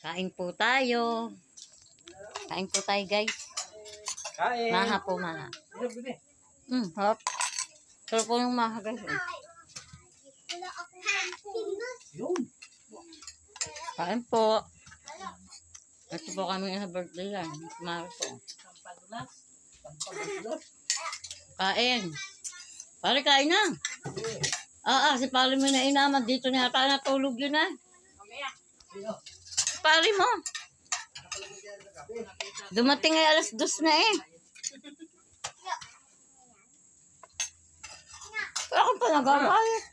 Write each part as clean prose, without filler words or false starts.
Kain po tayo. Kain po tayo, guys. Kain. Maha po, maha. Hop. Sarap po yung maha, guys. Yun. Kain po. Ito po kami sa birthday yan. Maha po. Kain. Pare, kain na. Si pare mo na inaman. Dito na yata natulog yun na. Pare mo. Dumating ay alas 2 na eh. Pero ako pa nagagalit.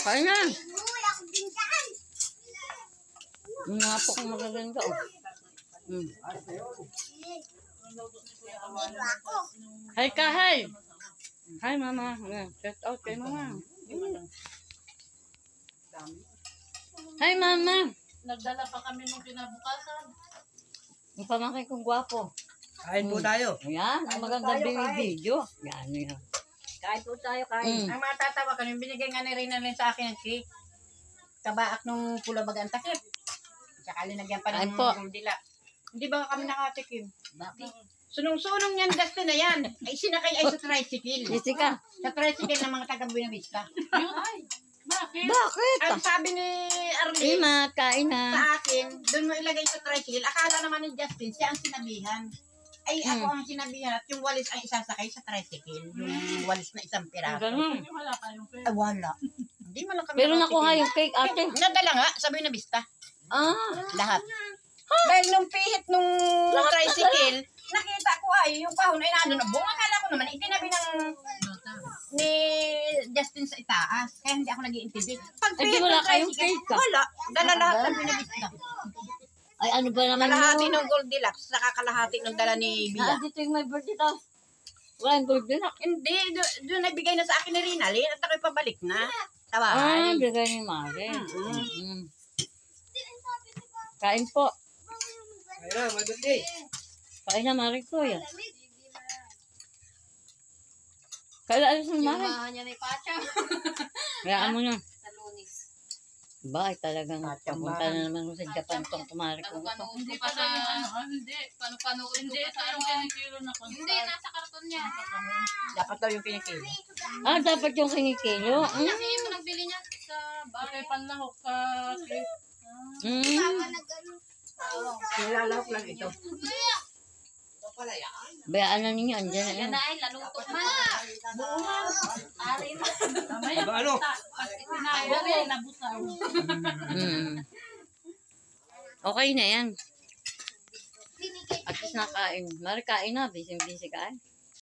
Kain na. Yung nga po kung magaganda oh. Hi ka, hi. Hi mama. Shout out kay mama. Hi mama. Nagdala pa kami nung kinabukasan. Yung pamangkin kong gwapo. Kain po tayo. Ayan, ang magandang video. Yan, yan. Kain po tayo, kain. Mm. Ang matatawa ko, yung binigay nga ni Rina rin sa akin ng cake. Kabaak nung pula bagang takip. Tsaka linagyan pa Kain ng po. dila. Hindi ba kami nakatikim? Bakit? Sunong-sunong yan, Dustin na yan. Ay, sinakay ay sa tricycle. Jessica. Sa tricycle ng mga taga Buena Vista. Bakit? Ang sabi ni Arlene Ima, kain sa na. akin, doon mo ilagay sa tricycle. Akala naman ni Justin, siya ang sinabihan. Ay, ako ang sinabihan at yung walis ang isasakay sa tricycle. Yung walis na isang piraso. Ganun. Ay, wala. Hindi mo lang kami Pero nakuha nakatikim. yung cake ate. Nadala nga, sa Buena Vista. Lahat. Dahil nung pihit nung tricycle, nakita ko ay yung kahon ay nandun na buong. Akala ko naman, itinabi ng ni Justin sa itaas. Kaya hindi ako nag-iintindi. Pag Ay, di pihit wala ng kayong tricycle, cake, ah? wala. Dala lahat ng Buena Vista. Ay, ano ba naman Kalahati yun? ng Goldilocks, saka kalahati ng dala ni Bia. Dito yung may birthday tapos. Wala yung golden lock. Hindi, doon nagbigay na sa akin ni Rinalyn at ako'y pabalik na. Tawahay. Bigay ni Mare. Kain po. Kain na, may birthday. Kain na, Mare ko yan. Kailan alis ng Mare? Mahan niya ni Pacha. Kayaan mo na. Sa Lunis. Ba, ay talagang papunta na naman ko sa Japan tong kumari ko. Hindi pa sa hindi. Pano hindi sa yung kinikilo na konsa. Hindi nasa karton niya. Dapat daw yung kinikilo. Dapat yung kinikilo. Kasi yung nagbili niya sa bahay panlahok ka. Nilalahok lang ito. Bayaan na ninyo, andyan na yan. Yan ay laluto na. Ari na. Aba, ano? Itinaya rin nabusaw. Okay na yan. At least nakain. Mari kain na, busy kain.